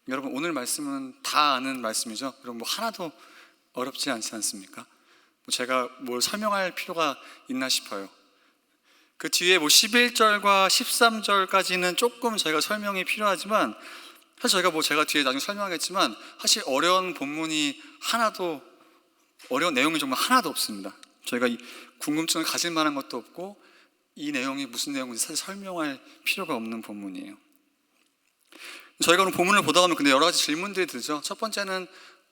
여러분, 오늘 말씀은 다 아는 말씀이죠. 여러분, 하나도 어렵지 않지 않습니까? 제가 뭘 설명할 필요가 있나 싶어요. 그 뒤에 11절과 13절까지는 조금 저희가 설명이 필요하지만, 사실 제가 뒤에 나중에 설명하겠지만, 사실 어려운 본문이 하나도, 어려운 내용이 정말 하나도 없습니다. 저희가 궁금증을 가질 만한 것도 없고, 이 내용이 무슨 내용인지 사실 설명할 필요가 없는 본문이에요. 저희가 오늘 본문을 보다 보면 근데 여러 가지 질문들이 들죠. 첫 번째는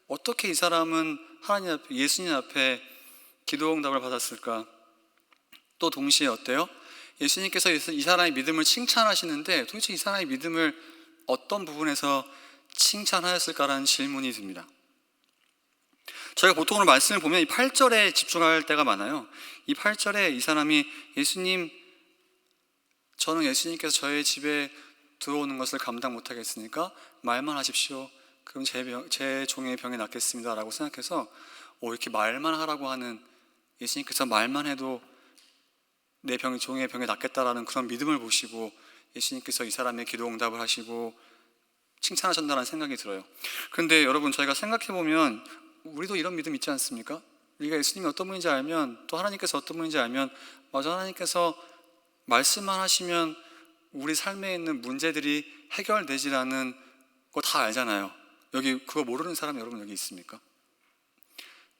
어떻게 이 사람은 하나님 앞에, 예수님 앞에 기도 응답을 받았을까? 또 동시에 어때요? 예수님께서 이 사람의 믿음을 칭찬하시는데 도대체 이 사람의 믿음을 어떤 부분에서 칭찬하였을까라는 질문이 듭니다. 저희가 보통 오늘 말씀을 보면 이 8절에 집중할 때가 많아요. 이 8절에 이 사람이 예수님, 저는 예수님께서 저의 집에 들어오는 것을 감당 못하겠으니까 말만 하십시오. 그럼 제 종의 병이 낫겠습니다 라고 생각해서 이렇게 말만 하라고 하는, 예수님께서 말만 해도 내 종의 병이 낫겠다라는 그런 믿음을 보시고 예수님께서 이 사람의 기도 응답을 하시고 칭찬하신다는 생각이 들어요. 그런데 여러분, 저희가 생각해보면 우리도 이런 믿음 있지 않습니까? 우리가 예수님이 어떤 분인지 알면, 또 하나님께서 어떤 분인지 알면, 맞아, 하나님께서 말씀만 하시면 우리 삶에 있는 문제들이 해결되지라는 거 다 알잖아요. 여기 그거 모르는 사람 여러분 여기 있습니까?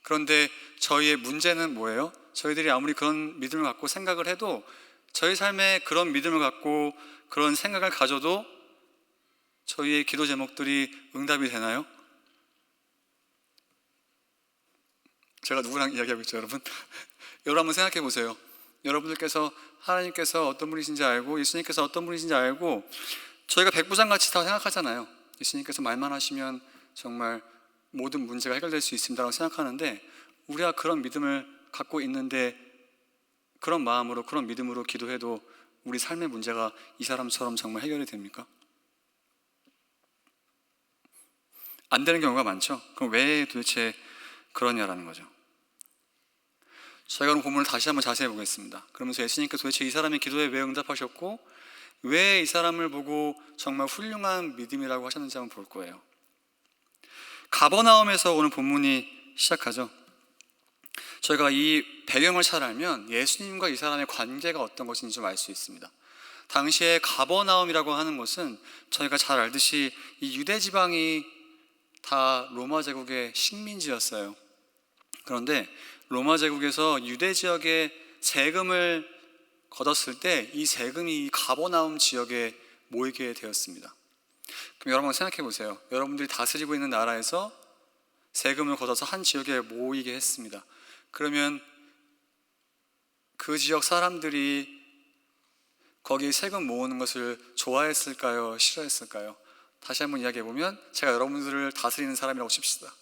그런데 저희의 문제는 뭐예요? 저희들이 아무리 그런 믿음을 갖고 생각을 해도, 저희 삶에 그런 믿음을 갖고 그런 생각을 가져도 저희의 기도 제목들이 응답이 되나요? 제가 누구랑 이야기하고 있죠, 여러분? 여러분 한번 생각해 보세요. 여러분들께서 하나님께서 어떤 분이신지 알고 예수님께서 어떤 분이신지 알고, 저희가 백부장같이 다 생각하잖아요. 예수님께서 말만 하시면 정말 모든 문제가 해결될 수 있습니다라고 생각하는데, 우리가 그런 믿음을 갖고 있는데 그런 마음으로, 그런 믿음으로 기도해도 우리 삶의 문제가 이 사람처럼 정말 해결이 됩니까? 안 되는 경우가 많죠. 그럼 왜 도대체 그러냐라는 거죠. 저희가 그럼 본문을 다시 한번 자세히 보겠습니다. 그러면서 예수님께서 도대체 이 사람의 기도에 왜 응답하셨고 왜 이 사람을 보고 정말 훌륭한 믿음이라고 하셨는지 한번 볼 거예요. 가버나움에서 오는 본문이 시작하죠. 저희가 이 배경을 잘 알면 예수님과 이 사람의 관계가 어떤 것인지 좀 알 수 있습니다. 당시에 가버나움이라고 하는 것은 저희가 잘 알듯이 이 유대 지방이 다 로마 제국의 식민지였어요. 그런데 로마 제국에서 유대 지역에 세금을 걷었을 때 이 세금이 이 가버나움 지역에 모이게 되었습니다. 그럼 여러분 생각해 보세요. 여러분들이 다스리고 있는 나라에서 세금을 걷어서 한 지역에 모이게 했습니다. 그러면 그 지역 사람들이 거기 세금 모으는 것을 좋아했을까요? 싫어했을까요? 다시 한번 이야기해 보면, 제가 여러분들을 다스리는 사람이라고 칩시다.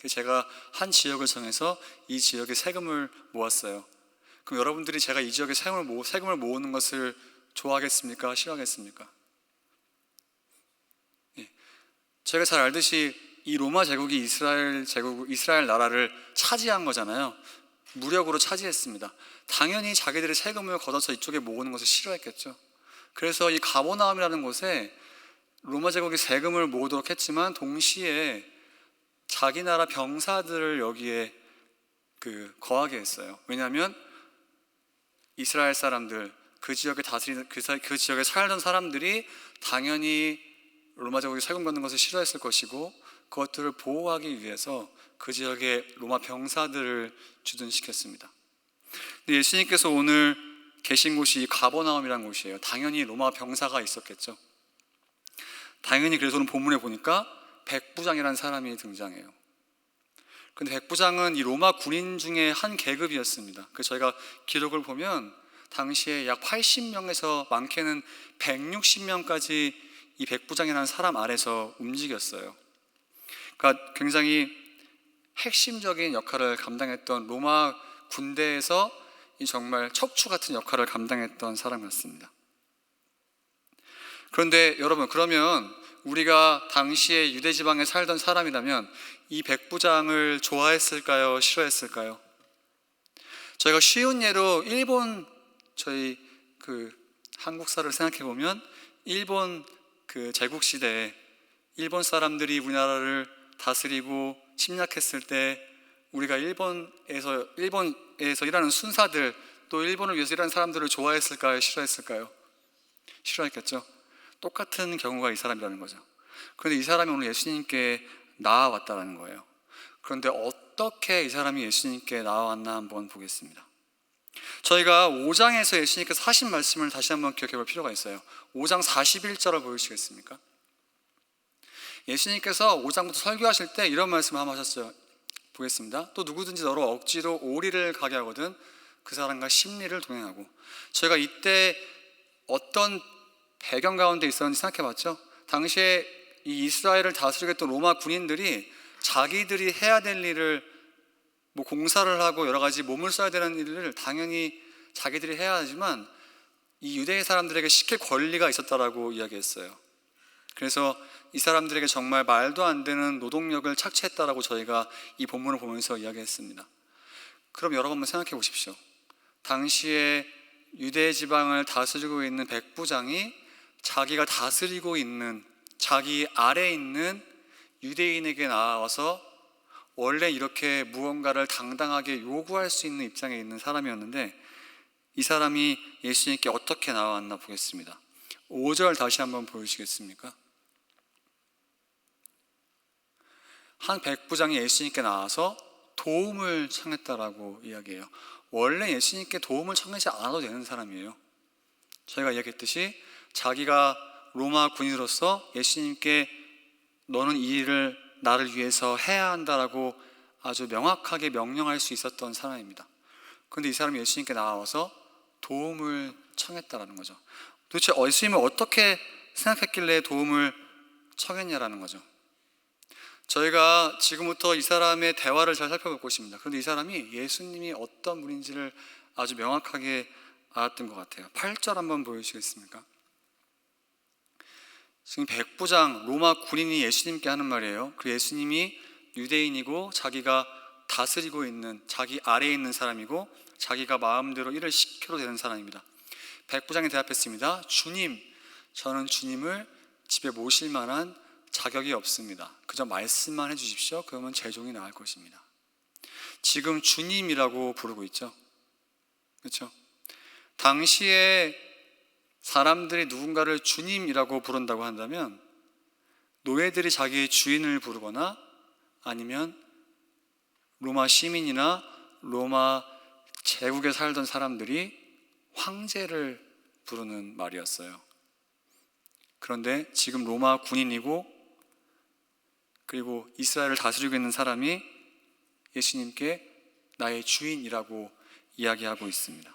제가 한 지역을 정해서 이 지역에 세금을 모았어요. 그럼 여러분들이 제가 이 지역에 세금을 모으는 것을 좋아하겠습니까? 싫어하겠습니까? 제가 잘 알듯이 이 로마 제국이 이스라엘 나라를 차지한 거잖아요. 무력으로 차지했습니다. 당연히 자기들의 세금을 걷어서 이쪽에 모으는 것을 싫어했겠죠. 그래서 이 가버나움이라는 곳에 로마 제국이 세금을 모으도록 했지만 동시에 자기 나라 병사들을 여기에 거하게 했어요. 왜냐하면 이스라엘 사람들, 그 지역에 다스리는 그 지역에 살던 사람들이 당연히 로마 제국이 세금 걷는 것을 싫어했을 것이고, 그것들을 보호하기 위해서 그 지역에 로마 병사들을 주둔시켰습니다. 근데 예수님께서 오늘 계신 곳이 가버나움이라는 곳이에요. 당연히 로마 병사가 있었겠죠. 당연히 그래서 오늘 본문에 보니까 백부장이라는 사람이 등장해요. 근데 백부장은 이 로마 군인 중에 한 계급이었습니다. 그래서 저희가 기록을 보면 당시에 약 80명에서 많게는 160명까지 이 백부장이라는 사람 아래서 움직였어요. 그러니까 굉장히 핵심적인 역할을 감당했던, 로마 군대에서 정말 척추 같은 역할을 감당했던 사람 같습니다. 그런데 여러분, 그러면 우리가 당시에 유대 지방에 살던 사람이라면 이 백부장을 좋아했을까요? 싫어했을까요? 저희가 쉬운 예로 일본, 저희 한국사를 생각해 보면 일본 제국 시대에 일본 사람들이 우리나라를 다스리고 침략했을 때 우리가 일본에서 일하는 순사들, 또 일본을 위해서 일하는 사람들을 좋아했을까요? 싫어했을까요? 싫어했겠죠. 똑같은 경우가 이 사람이라는 거죠. 그런데 이 사람이 오늘 예수님께 나아왔다는 거예요. 그런데 어떻게 이 사람이 예수님께 나아왔나 한번 보겠습니다. 저희가 5장에서 예수님께서 하신 말씀을 다시 한번 기억해 볼 필요가 있어요. 5장 41절을 보여주시겠습니까? 예수님께서 5장부터 설교하실 때 이런 말씀을 한번 하셨어요. 보겠습니다. 또 누구든지 너로 억지로 오리를 가게 하거든 그 사람과 심리를 동행하고. 저희가 이때 어떤 배경 가운데 있었는지 생각해 봤죠. 당시에 이 이스라엘을 다스리고 있던 로마 군인들이 자기들이 해야 될 일을 공사를 하고 여러 가지 몸을 써야 되는 일을 당연히 자기들이 해야 하지만 이 유대인 사람들에게 시킬 권리가 있었다라고 이야기했어요. 그래서 이 사람들에게 정말 말도 안 되는 노동력을 착취했다라고 저희가 이 본문을 보면서 이야기했습니다. 그럼 여러분 한번 생각해 보십시오. 당시에 유대 지방을 다스리고 있는 백부장이 자기가 다스리고 있는 자기 아래에 있는 유대인에게 나와서 원래 이렇게 무언가를 당당하게 요구할 수 있는 입장에 있는 사람이었는데 이 사람이 예수님께 어떻게 나왔나 보겠습니다. 5절 다시 한번 보여주시겠습니까? 한 백부장이 예수님께 나와서 도움을 청했다라고 이야기해요. 원래 예수님께 도움을 청하지 않아도 되는 사람이에요. 저희가 이야기했듯이 자기가 로마 군인으로서 예수님께 너는 이 일을 나를 위해서 해야 한다라고 아주 명확하게 명령할 수 있었던 사람입니다. 그런데 이 사람이 예수님께 나와서 도움을 청했다라는 거죠. 도대체 예수님을 어떻게 생각했길래 도움을 청했냐라는 거죠. 저희가 지금부터 이 사람의 대화를 잘 살펴볼 것입니다. 그런데 이 사람이 예수님이 어떤 분인지를 아주 명확하게 알았던 것 같아요. 8절 한번 보여주시겠습니까? 지금 백부장 로마 군인이 예수님께 하는 말이에요. 그 예수님이 유대인이고 자기가 다스리고 있는 자기 아래에 있는 사람이고 자기가 마음대로 일을 시켜도 되는 사람입니다. 백부장이 대답했습니다. 주님, 저는 주님을 집에 모실 만한 자격이 없습니다. 그저 말씀만 해주십시오. 그러면 제 종이 나을 것입니다. 지금 주님이라고 부르고 있죠. 그렇죠? 당시에 사람들이 누군가를 주님이라고 부른다고 한다면 노예들이 자기의 주인을 부르거나 아니면 로마 시민이나 로마 제국에 살던 사람들이 황제를 부르는 말이었어요. 그런데 지금 로마 군인이고 그리고 이스라엘을 다스리고 있는 사람이 예수님께 나의 주인이라고 이야기하고 있습니다.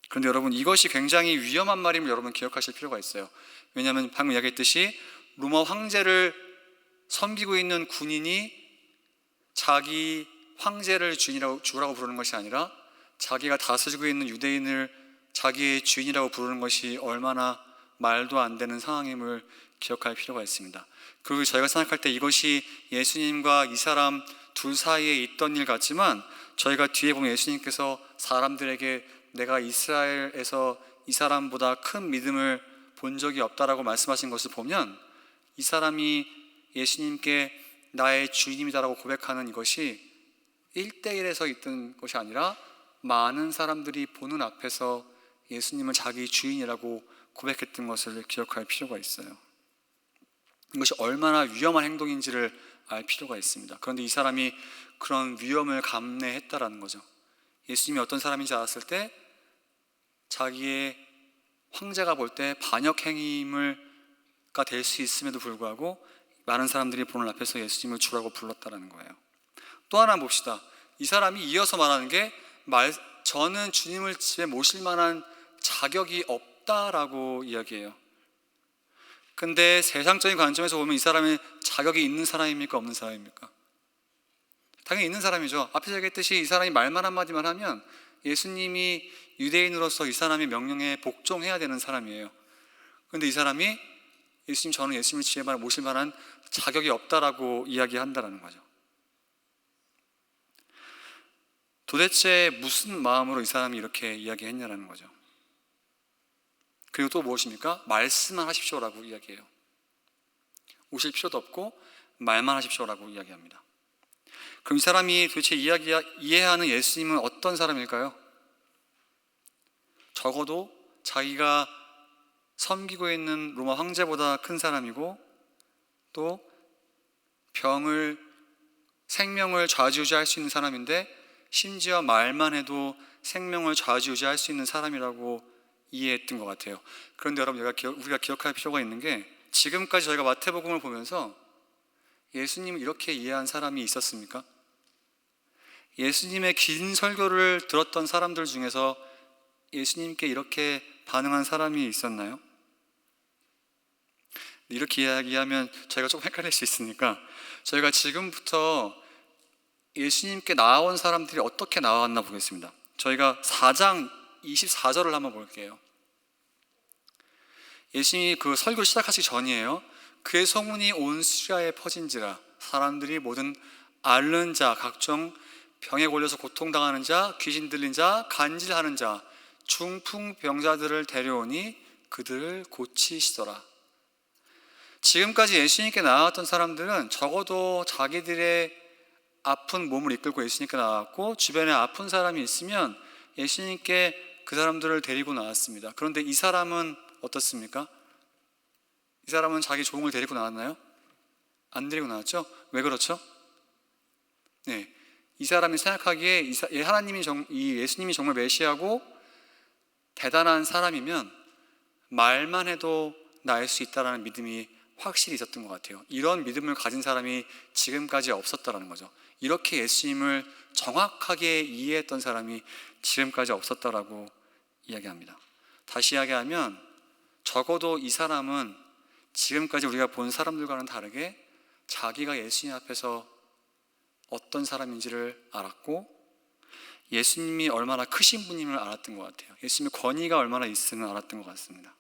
그런데 여러분, 이것이 굉장히 위험한 말임을 여러분 기억하실 필요가 있어요. 왜냐하면 방금 이야기했듯이 로마 황제를 섬기고 있는 군인이 자기 황제를 주라고 부르는 것이 아니라 자기가 다스리고 있는 유대인을 자기의 주인이라고 부르는 것이 얼마나 말도 안 되는 상황임을 기억할 필요가 있습니다. 그리고 저희가 생각할 때 이것이 예수님과 이 사람 둘 사이에 있던 일 같지만 저희가 뒤에 보면 예수님께서 사람들에게 내가 이스라엘에서 이 사람보다 큰 믿음을 본 적이 없다라고 말씀하신 것을 보면 이 사람이 예수님께 나의 주인이다라고 고백하는 이것이 1대1에서 있던 것이 아니라 많은 사람들이 보는 앞에서 예수님을 자기 주인이라고 고백했던 것을 기억할 필요가 있어요. 이것이 얼마나 위험한 행동인지를 알 필요가 있습니다. 그런데 이 사람이 그런 위험을 감내했다라는 거죠. 예수님이 어떤 사람인지 알았을 때 자기의 황제가 볼 때 반역 행위가 될 수 있음에도 불구하고 많은 사람들이 보는 앞에서 예수님을 주라고 불렀다라는 거예요. 또 하나 봅시다. 이 사람이 이어서 말하는 게 저는 주님을 집에 모실 만한 자격이 없다라고 이야기해요. 근데 세상적인 관점에서 보면 이 사람이 자격이 있는 사람입니까? 없는 사람입니까? 당연히 있는 사람이죠. 앞에서 얘기했듯이 이 사람이 말만 한마디만 하면 예수님이 유대인으로서 이 사람의 명령에 복종해야 되는 사람이에요. 그런데 이 사람이 저는 예수님을 집에 모실 만한 자격이 없다라고 이야기한다라는 거죠. 도대체 무슨 마음으로 이 사람이 이렇게 이야기했냐라는 거죠. 그리고 또 무엇입니까? 말씀만 하십시오라고 이야기해요. 오실 필요도 없고 말만 하십시오라고 이야기합니다. 그럼 이 사람이 도대체 이해하는 예수님은 어떤 사람일까요? 적어도 자기가 섬기고 있는 로마 황제보다 큰 사람이고, 또 생명을 좌지우지할 수 있는 사람인데, 심지어 말만 해도 생명을 좌지우지할 수 있는 사람이라고 이해했던 것 같아요. 그런데 여러분, 우리가 기억할 필요가 있는 게, 지금까지 저희가 마태복음을 보면서 예수님을 이렇게 이해한 사람이 있었습니까? 예수님의 긴 설교를 들었던 사람들 중에서 예수님께 이렇게 반응한 사람이 있었나요? 이렇게 이야기하면 저희가 조금 헷갈릴 수 있으니까, 저희가 지금부터 예수님께 나아온 사람들이 어떻게 나왔나 보겠습니다. 저희가 4장 24절을 한번 볼게요. 예수님이 그 설교 시작하시기 전이에요. 그의 소문이 온 시리아에 퍼진지라 사람들이 모든 앓는 자, 각종 병에 걸려서 고통당하는 자, 귀신 들린 자, 간질하는 자, 중풍병자들을 데려오니 그들을 고치시더라. 지금까지 예수님께 나왔던 사람들은 적어도 자기들의 아픈 몸을 이끌고 예수님께 나왔고, 주변에 아픈 사람이 있으면 예수님께 그 사람들을 데리고 나왔습니다. 그런데 이 사람은 어떻습니까? 이 사람은 자기 종을 데리고 나왔나요? 안 데리고 나왔죠? 왜 그렇죠? 네, 이 사람이 생각하기에 이 예수님이 정말 메시아고 대단한 사람이면 말만 해도 나을 수 있다는 믿음이 확실히 있었던 것 같아요. 이런 믿음을 가진 사람이 지금까지 없었다는 거죠. 이렇게 예수님을 정확하게 이해했던 사람이 지금까지 없었다라고 이야기합니다. 다시 이야기하면 적어도 이 사람은 지금까지 우리가 본 사람들과는 다르게 자기가 예수님 앞에서 어떤 사람인지를 알았고, 예수님이 얼마나 크신 분임을 알았던 것 같아요. 예수님의 권위가 얼마나 있음을 알았던 것 같습니다.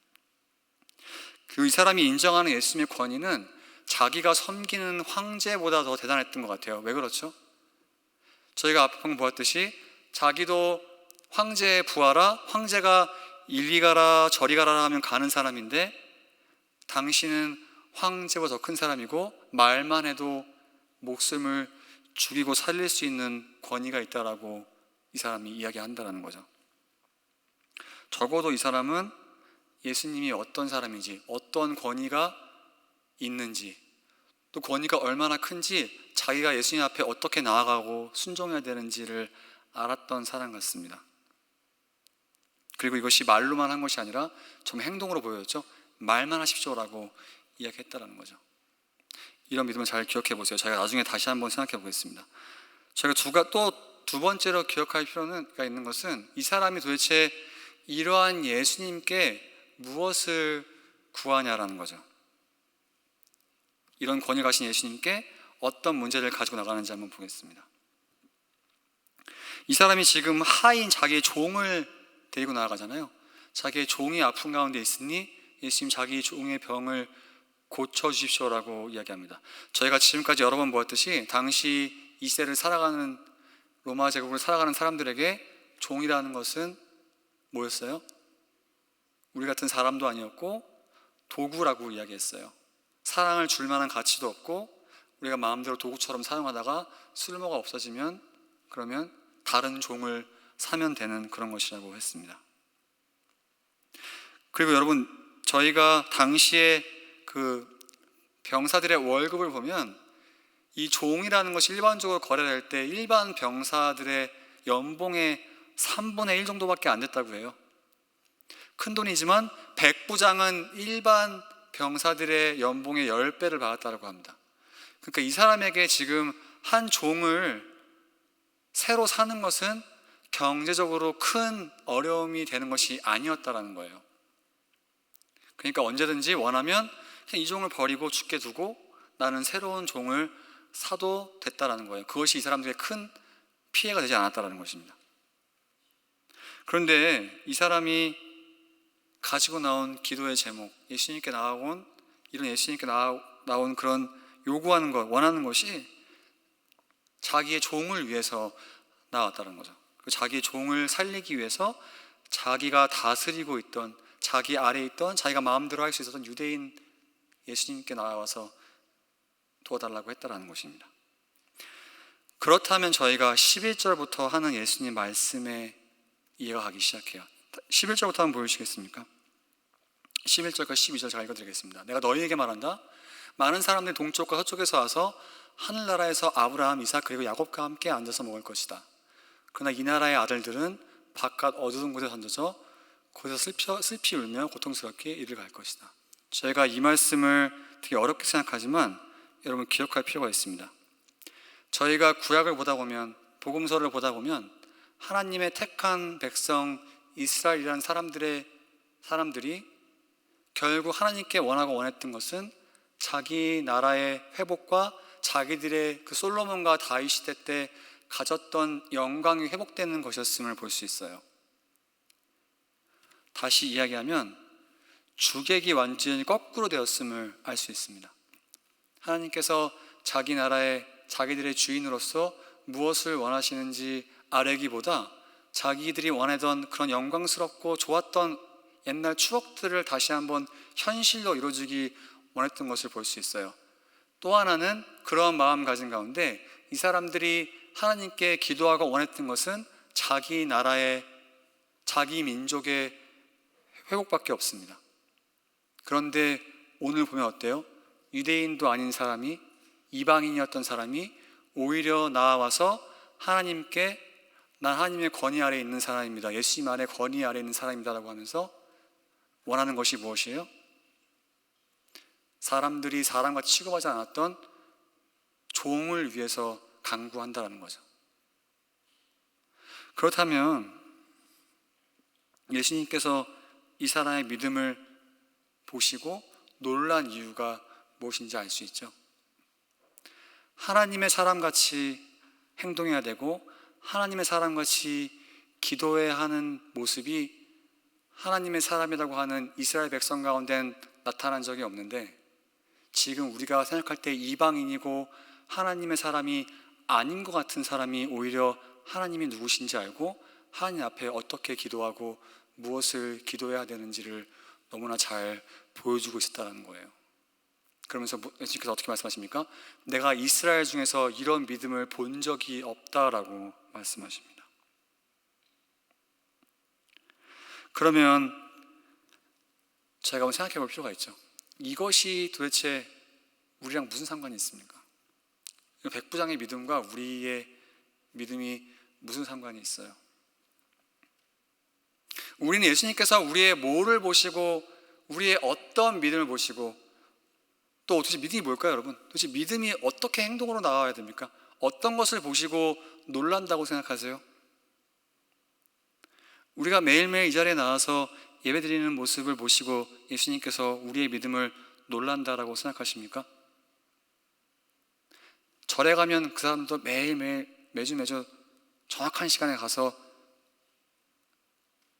그리고 이 사람이 인정하는 예수님의 권위는 자기가 섬기는 황제보다 더 대단했던 것 같아요. 왜 그렇죠? 저희가 앞에 방금 보았듯이 자기도 황제의 부하라, 황제가 이리 가라 저리 가라 하면 가는 사람인데, 당신은 황제보다 더 큰 사람이고 말만 해도 목숨을 죽이고 살릴 수 있는 권위가 있다라고 이 사람이 이야기한다는 거죠. 적어도 이 사람은 예수님이 어떤 사람인지, 어떤 권위가 있는지, 또 권위가 얼마나 큰지, 자기가 예수님 앞에 어떻게 나아가고 순종해야 되는지를 알았던 사람 같습니다. 그리고 이것이 말로만 한 것이 아니라 정말 행동으로 보여졌죠. 말만 하십시오라고 이야기했다는 거죠. 이런 믿음을 잘 기억해 보세요. 저희가 나중에 다시 한번 생각해 보겠습니다. 저희가 또 두 번째로 기억할 필요가 있는 것은, 이 사람이 도대체 이러한 예수님께 무엇을 구하냐라는 거죠. 이런 권위 가신 예수님께 어떤 문제를 가지고 나가는지 한번 보겠습니다. 이 사람이 지금 하인 자기의 종을 데리고 나아가잖아요. 자기의 종이 아픈 가운데 있으니 예수님 자기 종의 병을 고쳐주십시오라고 이야기합니다. 저희가 지금까지 여러 번 보았듯이 당시 이 시대를 살아가는, 로마 제국을 살아가는 사람들에게 종이라는 것은 뭐였어요? 우리 같은 사람도 아니었고 도구라고 이야기했어요. 사랑을 줄 만한 가치도 없고, 우리가 마음대로 도구처럼 사용하다가 쓸모가 없어지면 그러면 다른 종을 사면 되는 그런 것이라고 했습니다. 그리고 여러분, 저희가 당시에 그 병사들의 월급을 보면 이 종이라는 것이 일반적으로 거래될 때 일반 병사들의 연봉의 3분의 1 정도밖에 안 됐다고 해요. 큰 돈이지만 백부장은 일반 병사들의 연봉의 10배를 받았다고 합니다. 그러니까 이 사람에게 지금 한 종을 새로 사는 것은 경제적으로 큰 어려움이 되는 것이 아니었다라는 거예요. 그러니까 언제든지 원하면 그냥 이 종을 버리고 죽게 두고 나는 새로운 종을 사도 됐다라는 거예요. 그것이 이 사람들의 큰 피해가 되지 않았다라는 것입니다. 그런데 이 사람이 가지고 나온 기도의 제목, 예수님께 나온 이런 예수님께 나온 그런 요구하는 것, 원하는 것이 자기의 종을 위해서 나왔다는 거죠. 자기의 종을 살리기 위해서 자기가 다스리고 있던, 자기 아래에 있던, 자기가 마음대로 할 수 있었던 유대인 예수님께 나와서 도와달라고 했다라는 것입니다. 그렇다면 저희가 11절부터 하는 예수님 말씀에 이해가 가기 시작해요. 11절부터 한번 보여주시겠습니까? 11절과 12절 제가 읽어드리겠습니다. 내가 너희에게 말한다. 많은 사람들이 동쪽과 서쪽에서 와서 하늘나라에서 아브라함, 이삭 그리고 야곱과 함께 앉아서 먹을 것이다. 그러나 이 나라의 아들들은 바깥 어두운 곳에 던져져 거기서 슬피 울며 고통스럽게 이를 갈 것이다. 저희가 이 말씀을 되게 어렵게 생각하지만 여러분 기억할 필요가 있습니다. 저희가 구약을 보다 보면, 복음서를 보다 보면 하나님의 택한 백성 이스라엘이라는 사람들이 결국 하나님께 원하고 원했던 것은 자기 나라의 회복과 자기들의 그 솔로몬과 다윗 시대 때 가졌던 영광이 회복되는 것이었음을 볼 수 있어요. 다시 이야기하면 주객이 완전히 거꾸로 되었음을 알 수 있습니다. 하나님께서 자기 나라의 자기들의 주인으로서 무엇을 원하시는지 아뢰기보다 자기들이 원하던 그런 영광스럽고 좋았던 옛날 추억들을 다시 한번 현실로 이루어지기 원했던 것을 볼 수 있어요. 또 하나는 그런 마음가짐 가운데 이 사람들이 하나님께 기도하고 원했던 것은 자기 나라의, 자기 민족의 회복밖에 없습니다. 그런데 오늘 보면 어때요? 유대인도 아닌 사람이, 이방인이었던 사람이 오히려 나와서 하나님께 난 하나님의 권위 아래에 있는 사람입니다, 예수님 안에 권위 아래에 있는 사람입니다 라고 하면서 원하는 것이 무엇이에요? 사람들이 사람과 취급하지 않았던 종을 위해서 간구한다는 거죠. 그렇다면 예수님께서 이 사람의 믿음을 보시고 놀란 이유가 무엇인지 알 수 있죠. 하나님의 사람같이 행동해야 되고 하나님의 사람같이 기도해야 하는 모습이 하나님의 사람이라고 하는 이스라엘 백성 가운데는 나타난 적이 없는데, 지금 우리가 생각할 때 이방인이고 하나님의 사람이 아닌 것 같은 사람이 오히려 하나님이 누구신지 알고 하나님 앞에 어떻게 기도하고 무엇을 기도해야 되는지를 너무나 잘 보여주고 있었다는 거예요. 그러면서 예수님께서 어떻게 말씀하십니까? 내가 이스라엘 중에서 이런 믿음을 본 적이 없다라고 말씀하십니다. 그러면 저희가 한번 생각해 볼 필요가 있죠. 이것이 도대체 우리랑 무슨 상관이 있습니까? 백부장의 믿음과 우리의 믿음이 무슨 상관이 있어요? 우리는 예수님께서 우리의 뭐를 보시고 우리의 어떤 믿음을 보시고 또 도대체 믿음이 뭘까요, 여러분? 도대체 믿음이 어떻게 행동으로 나와야 됩니까? 어떤 것을 보시고 놀란다고 생각하세요? 우리가 매일매일 이 자리에 나와서 예배드리는 모습을 보시고 예수님께서 우리의 믿음을 놀란다라고 생각하십니까? 절에 가면 그 사람도 매일매일 매주 정확한 시간에 가서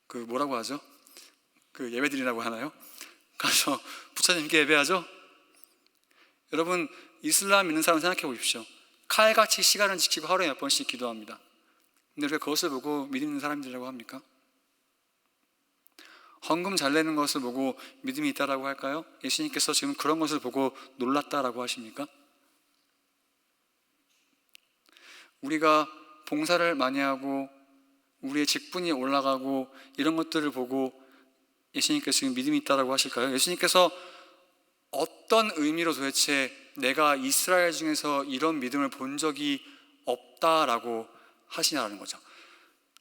그 뭐라고 하죠? 그 예배드리라고 하나요? 가서 부처님께 예배하죠? 여러분, 이슬람 믿는 사람 생각해 보십시오. 칼같이 시간을 지키고 하루에 몇 번씩 기도합니다. 근데 우리가 그것을 보고 믿는 사람들이라고 합니까? 헌금 잘 내는 것을 보고 믿음이 있다라고 할까요? 예수님께서 지금 그런 것을 보고 놀랐다라고 하십니까? 우리가 봉사를 많이 하고 우리의 직분이 올라가고 이런 것들을 보고 예수님께서 지금 믿음이 있다라고 하실까요? 예수님께서 어떤 의미로 도대체 내가 이스라엘 중에서 이런 믿음을 본 적이 없다라고 하시냐는 거죠.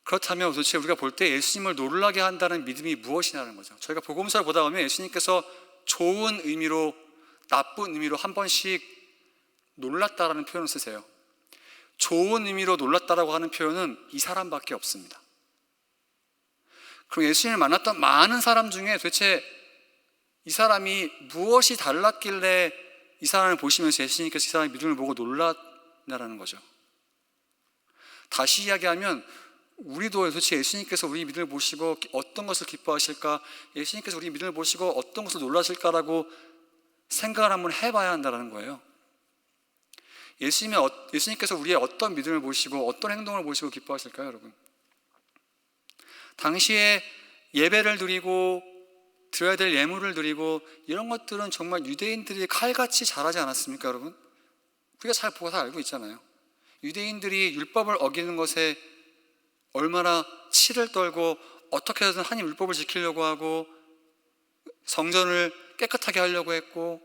그렇다면 도대체 우리가 볼 때 예수님을 놀라게 한다는 믿음이 무엇이냐는 거죠. 저희가 복음서를 보다 보면 예수님께서 좋은 의미로 나쁜 의미로 한 번씩 놀랐다라는 표현을 쓰세요. 좋은 의미로 놀랐다라고 하는 표현은 이 사람밖에 없습니다. 그럼 예수님을 만났던 많은 사람 중에 도대체 이 사람이 무엇이 달랐길래 이 사람을 보시면서 예수님께서 이 사람의 믿음을 보고 놀랐냐라는 거죠. 다시 이야기하면 우리도 도대체 예수님께서 우리 믿음을 보시고 어떤 것을 기뻐하실까, 예수님께서 우리 믿음을 보시고 어떤 것을 놀라실까라고 생각을 한번 해봐야 한다는 거예요. 예수님께서 우리의 어떤 믿음을 보시고 어떤 행동을 보시고 기뻐하실까요, 여러분? 당시에 예배를 드리고 드려야 될 예물을 드리고 이런 것들은 정말 유대인들이 칼같이 잘하지 않았습니까, 여러분? 우리가 잘 보고 다 알고 있잖아요. 유대인들이 율법을 어기는 것에 얼마나 치를 떨고 어떻게 해서든 하나님 율법을 지키려고 하고 성전을 깨끗하게 하려고 했고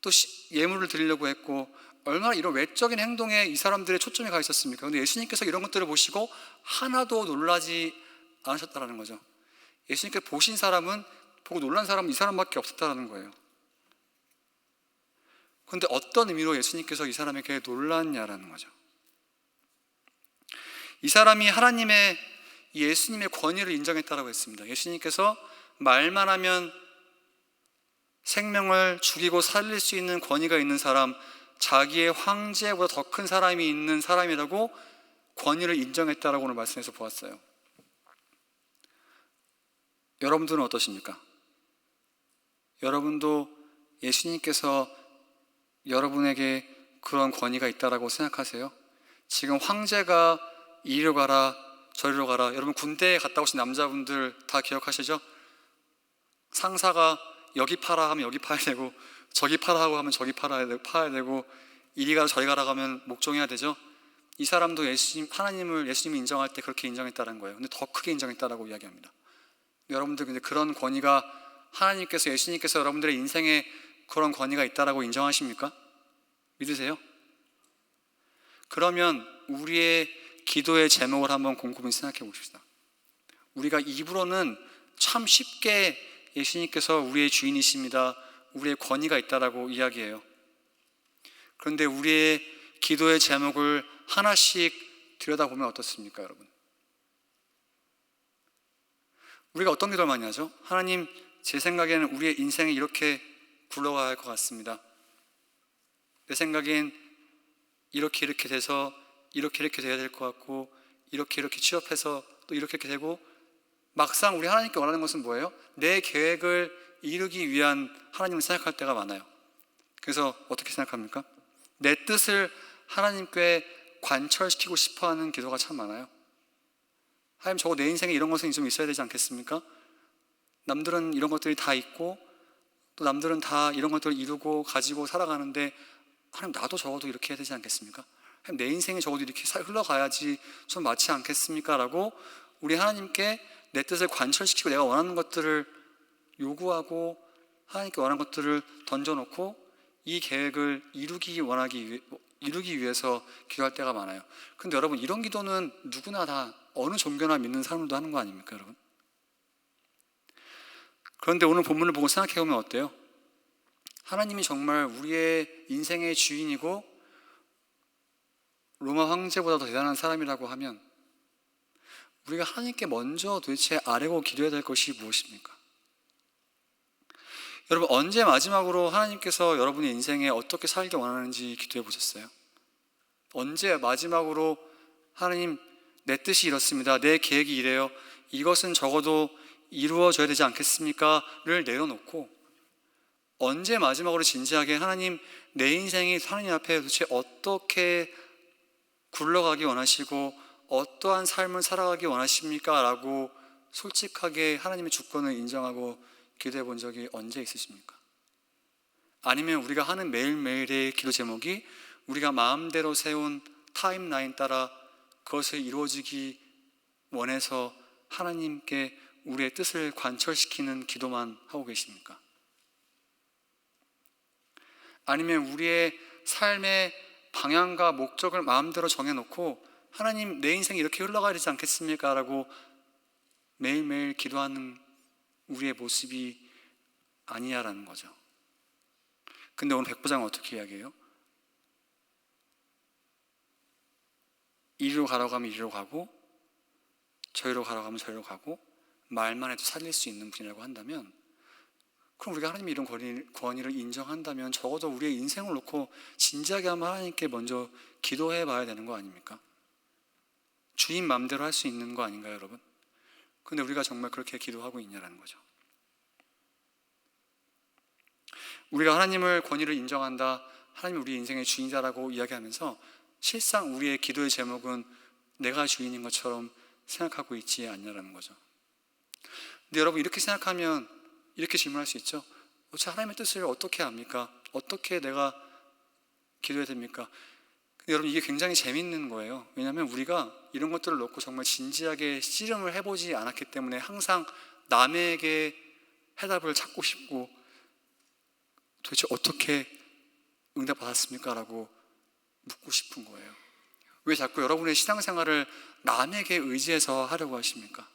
또 예물을 드리려고 했고 얼마나 이런 외적인 행동에 이 사람들의 초점이 가 있었습니까? 그런데 예수님께서 이런 것들을 보시고 하나도 놀라지 않으셨다는 거죠. 예수님께 보신 사람은, 보고 놀란 사람은 이 사람밖에 없었다는 거예요. 그런데 어떤 의미로 예수님께서 이 사람에게 놀랐냐라는 거죠. 이 사람이 하나님의, 예수님의 권위를 인정했다라고 했습니다. 예수님께서 말만 하면 생명을 죽이고 살릴 수 있는 권위가 있는 사람, 자기의 황제보다 더 큰 사람이 있는 사람이라고 권위를 인정했다라고 오늘 말씀에서 보았어요. 여러분들은 어떠십니까? 여러분도 예수님께서 여러분에게 그런 권위가 있다라고 생각하세요? 지금 황제가 이리로 가라 저리로 가라, 여러분 군대에 갔다 오신 남자분들 다 기억하시죠? 상사가 여기 파라 하면 여기 파야 되고 저기 파라 하고 하면 저기 파야 되고 이리 가라 저리 가라 하면 목종해야 되죠. 이 사람도 예수님을 인정할 때 그렇게 인정했다는 거예요. 근데 더 크게 인정했다라고 이야기합니다. 여러분들 근데 그런 권위가 하나님께서, 예수님께서 여러분들의 인생에 그런 권위가 있다라고 인정하십니까? 믿으세요? 그러면 우리의 기도의 제목을 한번 곰곰이 생각해 봅시다. 우리가 입으로는 참 쉽게 예수님께서 우리의 주인이십니다, 우리의 권위가 있다라고 이야기해요. 그런데 우리의 기도의 제목을 하나씩 들여다보면 어떻습니까, 여러분? 우리가 어떤 기도를 많이 하죠? 하나님, 제 생각에는 우리의 인생이 이렇게 굴러가야 할 것 같습니다. 내 생각엔 이렇게 돼서 이렇게 돼야 될 것 같고 이렇게 취업해서 또 이렇게 되고, 막상 우리 하나님께 원하는 것은 뭐예요? 내 계획을 이루기 위한 하나님을 생각할 때가 많아요. 그래서 어떻게 생각합니까? 내 뜻을 하나님께 관철시키고 싶어하는 기도가 참 많아요. 하나님, 저거 내 인생에 이런 것은 좀 있어야 되지 않겠습니까? 남들은 이런 것들이 다 있고 또 남들은 다 이런 것들을 이루고 가지고 살아가는데 하나님, 나도 적어도 이렇게 해야 되지 않겠습니까? 하나님, 내 인생이 적어도 이렇게 흘러가야지 좀 맞지 않겠습니까? 라고 우리 하나님께 내 뜻을 관철시키고 내가 원하는 것들을 요구하고 하나님께 원하는 것들을 던져놓고 이 계획을 이루기 위해서 기도할 때가 많아요. 근데 여러분, 이런 기도는 누구나 다 어느 종교나 믿는 사람들도 하는 거 아닙니까, 여러분? 그런데 오늘 본문을 보고 생각해 보면 어때요? 하나님이 정말 우리의 인생의 주인이고 로마 황제보다 더 대단한 사람이라고 하면 우리가 하나님께 먼저 도대체 아뢰고 기도해야 될 것이 무엇입니까? 여러분, 언제 마지막으로 하나님께서 여러분의 인생에 어떻게 살기 원하는지 기도해 보셨어요? 언제 마지막으로 하나님, 내 뜻이 이렇습니다, 내 계획이 이래요, 이것은 적어도 이루어져야 되지 않겠습니까? 를 내려놓고 언제 마지막으로 진지하게 하나님, 내 인생이 하나님 앞에 도대체 어떻게 굴러가기 원하시고 어떠한 삶을 살아가기 원하십니까? 라고 솔직하게 하나님의 주권을 인정하고 기도해 본 적이 언제 있으십니까? 아니면 우리가 하는 매일매일의 기도 제목이 우리가 마음대로 세운 타임라인 따라 그것을 이루어지기 원해서 하나님께 우리의 뜻을 관철시키는 기도만 하고 계십니까? 아니면 우리의 삶의 방향과 목적을 마음대로 정해놓고 하나님, 내 인생이 이렇게 흘러가야 되지 않겠습니까? 라고 매일매일 기도하는 우리의 모습이 아니냐라는 거죠. 근데 오늘 백부장은 어떻게 이야기해요? 이리로 가라고 하면 이리로 가고 저리로 가라고 하면 저리로 가고 말만 해도 살릴 수 있는 분이라고 한다면, 그럼 우리가 하나님의 이런 권위를 인정한다면 적어도 우리의 인생을 놓고 진지하게 한번 하나님께 먼저 기도해 봐야 되는 거 아닙니까? 주인 마음대로 할 수 있는 거 아닌가요, 여러분? 근데 우리가 정말 그렇게 기도하고 있냐라는 거죠. 우리가 하나님을 권위를 인정한다, 하나님이 우리 인생의 주인이다라고 이야기하면서 실상 우리의 기도의 제목은 내가 주인인 것처럼 생각하고 있지 않냐라는 거죠. 근데 여러분, 이렇게 생각하면 이렇게 질문할 수 있죠. 도대체 하나님의 뜻을 어떻게 압니까? 어떻게 내가 기도해야 됩니까? 여러분, 이게 굉장히 재밌는 거예요. 왜냐하면 우리가 이런 것들을 놓고 정말 진지하게 씨름을 해보지 않았기 때문에 항상 남에게 해답을 찾고 싶고, 도대체 어떻게 응답받았습니까? 라고 묻고 싶은 거예요. 왜 자꾸 여러분의 신앙생활을 남에게 의지해서 하려고 하십니까?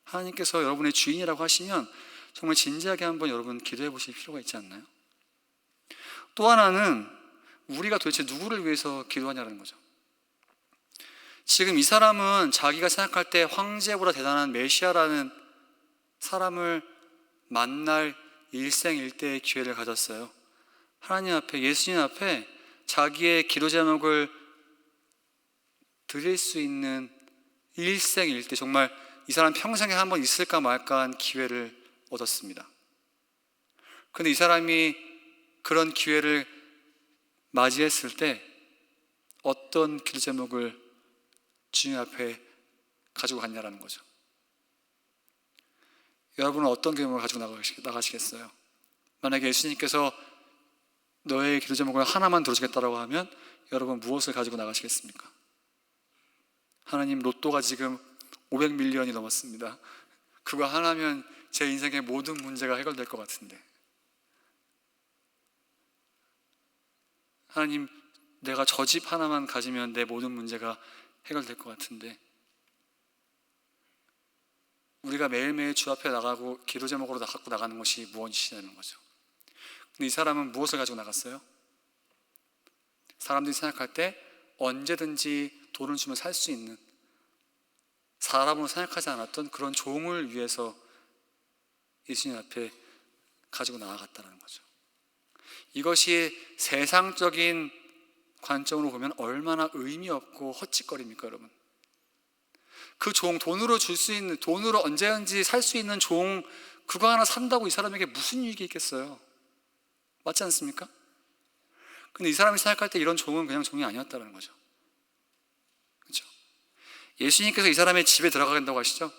하나님께서 여러분의 주인이라고 하시면 정말 진지하게 한번 여러분 기도해 보실 필요가 있지 않나요? 또 하나는 우리가 도대체 누구를 위해서 기도하냐는 거죠. 지금 이 사람은 자기가 생각할 때 황제보다 대단한 메시아라는 사람을 만날 일생일대의 기회를 가졌어요. 하나님 앞에, 예수님 앞에 자기의 기도 제목을 드릴 수 있는 일생일대, 정말 이 사람 평생에 한번 있을까 말까 한 기회를 얻었습니다. 그런데 이 사람이 그런 기회를 맞이했을 때 어떤 기도 제목을 주님 앞에 가지고 갔냐라는 거죠. 여러분은 어떤 기도 제목을 가지고 나가시겠어요? 만약에 예수님께서 너의 기도 제목을 하나만 들어주겠다라고 하면 여러분 무엇을 가지고 나가시겠습니까? 하나님, 로또가 지금 500밀리언이 넘었습니다. 그거 하나면 제 인생의 모든 문제가 해결될 것 같은데. 하나님, 내가 저 집 하나만 가지면 내 모든 문제가 해결될 것 같은데. 우리가 매일매일 주 앞에 나가고 기도 제목으로 갖고 나가는 것이 무엇이냐는 거죠. 근데 이 사람은 무엇을 가지고 나갔어요? 사람들이 생각할 때 언제든지 돈을 주면 살 수 있는, 사람으로 생각하지 않았던 그런 종을 위해서 예수님 앞에 가지고 나아갔다는 거죠. 이것이 세상적인 관점으로 보면 얼마나 의미 없고 헛짓거리입니까, 여러분? 그 종, 돈으로 줄 수 있는, 돈으로 언제든지 살 수 있는 종, 그거 하나 산다고 이 사람에게 무슨 유익이 있겠어요? 맞지 않습니까? 근데 이 사람이 생각할 때 이런 종은 그냥 종이 아니었다는 거죠. 그렇죠? 예수님께서 이 사람의 집에 들어가겠다고 하시죠?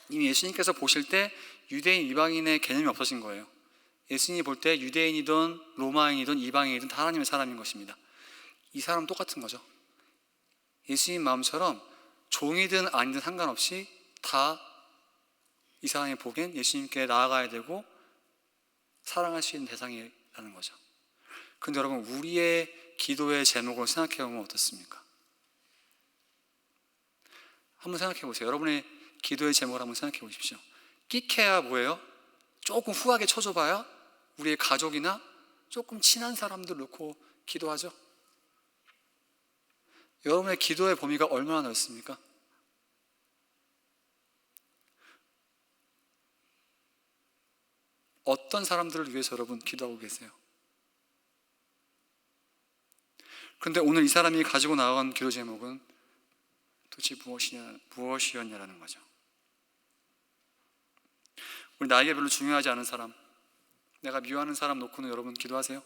이미 예수님께서 보실 때 유대인, 이방인의 개념이 없어진 거예요. 예수님이 볼 때 유대인이든 로마인이든 이방인이든 다 하나님의 사람인 것입니다. 이 사람 똑같은 거죠. 예수님 마음처럼 종이든 아니든 상관없이 다 이 사람이 보기엔 예수님께 나아가야 되고 사랑할 수 있는 대상이라는 거죠. 그런데 여러분, 우리의 기도의 제목을 생각해 보면 어떻습니까? 한번 생각해 보세요. 여러분의 기도의 제목을 한번 생각해 보십시오. 끼케야 뭐예요? 조금 후하게 쳐줘봐야 우리의 가족이나 조금 친한 사람들 놓고 기도하죠. 여러분의 기도의 범위가 얼마나 넓습니까? 어떤 사람들을 위해서 여러분 기도하고 계세요? 그런데 오늘 이 사람이 가지고 나간 기도 제목은 도대체 무엇이었냐라는 거죠. 우리 나에게 별로 중요하지 않은 사람, 내가 미워하는 사람 놓고는 여러분 기도하세요?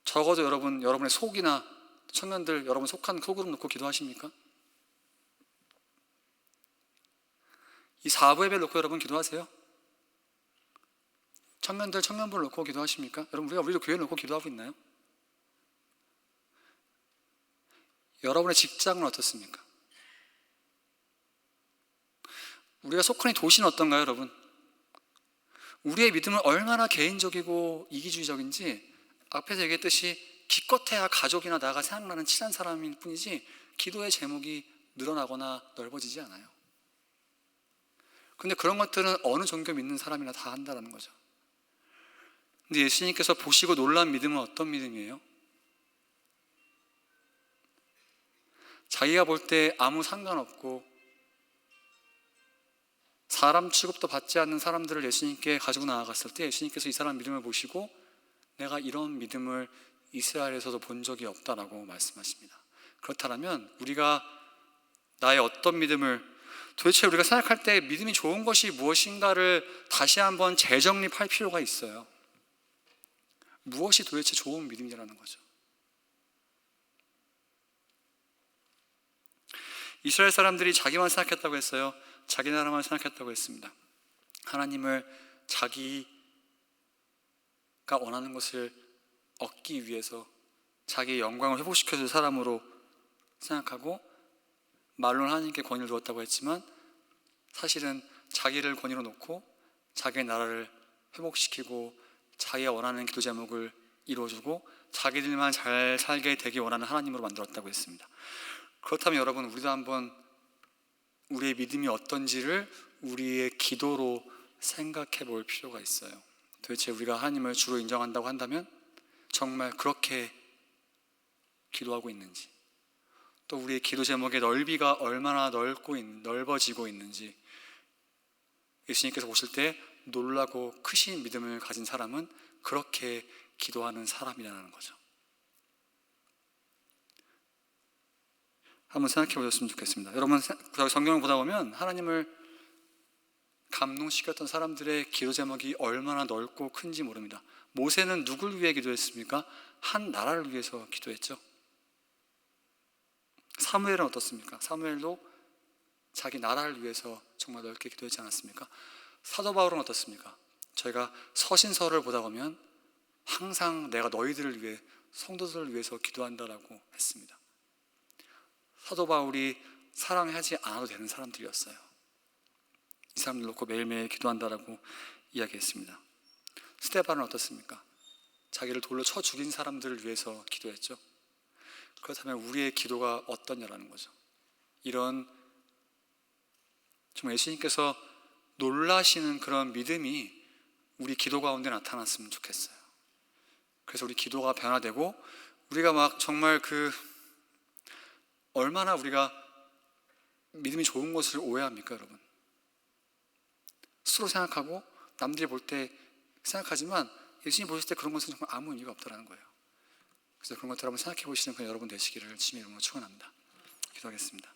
적어도 여러분의 속이나 청년들, 여러분 속한 소그룹 놓고 기도하십니까? 이 사부 예배를 놓고 여러분 기도하세요? 청년들, 청년부를 놓고 기도하십니까? 여러분, 우리도 교회를 놓고 기도하고 있나요? 여러분의 직장은 어떻습니까? 우리가 속한 이 도시는 어떤가요, 여러분? 우리의 믿음은 얼마나 개인적이고 이기주의적인지 앞에서 얘기했듯이 기껏해야 가족이나 나가 생각나는 친한 사람일 뿐이지 기도의 제목이 늘어나거나 넓어지지 않아요. 근데 그런 것들은 어느 종교 믿는 사람이나 다 한다는 거죠. 근데 예수님께서 보시고 놀란 믿음은 어떤 믿음이에요? 자기가 볼 때 아무 상관없고 사람 취급도 받지 않는 사람들을 예수님께 가지고 나아갔을 때 예수님께서 이 사람 믿음을 보시고 내가 이런 믿음을 이스라엘에서도 본 적이 없다라고 말씀하십니다. 그렇다면 우리가 나의 어떤 믿음을, 도대체 우리가 생각할 때 믿음이 좋은 것이 무엇인가를 다시 한번 재정립할 필요가 있어요. 무엇이 도대체 좋은 믿음이라는 거죠. 이스라엘 사람들이 자기만 생각했다고 했어요. 자기 나라만 생각했다고 했습니다. 하나님을 자기가 원하는 것을 얻기 위해서 자기의 영광을 회복시켜줄 사람으로 생각하고 말로는 하나님께 권위를 두었다고 했지만 사실은 자기를 권위로 놓고 자기의 나라를 회복시키고 자기가 원하는 기도 제목을 이루어주고 자기들만 잘 살게 되기 원하는 하나님으로 만들었다고 했습니다. 그렇다면 여러분, 우리도 한번 우리의 믿음이 어떤지를 우리의 기도로 생각해 볼 필요가 있어요. 도대체 우리가 하나님을 주로 인정한다고 한다면 정말 그렇게 기도하고 있는지, 또 우리의 기도 제목의 넓이가 얼마나 넓어지고 있는지, 예수님께서 오실 때 놀라고 크신 믿음을 가진 사람은 그렇게 기도하는 사람이라는 거죠. 한번 생각해 보셨으면 좋겠습니다. 여러분, 성경을 보다 보면 하나님을 감동시켰던 사람들의 기도 제목이 얼마나 넓고 큰지 모릅니다. 모세는 누굴 위해 기도했습니까? 한 나라를 위해서 기도했죠. 사무엘은 어떻습니까? 사무엘도 자기 나라를 위해서 정말 넓게 기도했지 않았습니까? 사도 바울은 어떻습니까? 저희가 서신서를 보다 보면 항상 내가 너희들을 위해, 성도들을 위해서 기도한다라고 했습니다. 사도 바울이 사랑하지 않아도 되는 사람들이었어요. 이 사람들 놓고 매일매일 기도한다라고 이야기했습니다. 스데반은 어떻습니까? 자기를 돌로 쳐 죽인 사람들을 위해서 기도했죠. 그렇다면 우리의 기도가 어떠냐라는 거죠. 이런 정말 예수님께서 놀라시는 그런 믿음이 우리 기도 가운데 나타났으면 좋겠어요. 그래서 우리 기도가 변화되고 우리가 막 정말 얼마나 우리가 믿음이 좋은 것을 오해합니까, 여러분? 스스로 생각하고 남들이 볼 때 생각하지만 예수님 보실 때 그런 것은 정말 아무 의미가 없다는 거예요. 그래서 그런 것들을 한번 생각해 보시는 그런 여러분 되시기를 주님의 이름으로 축원합니다. 기도하겠습니다.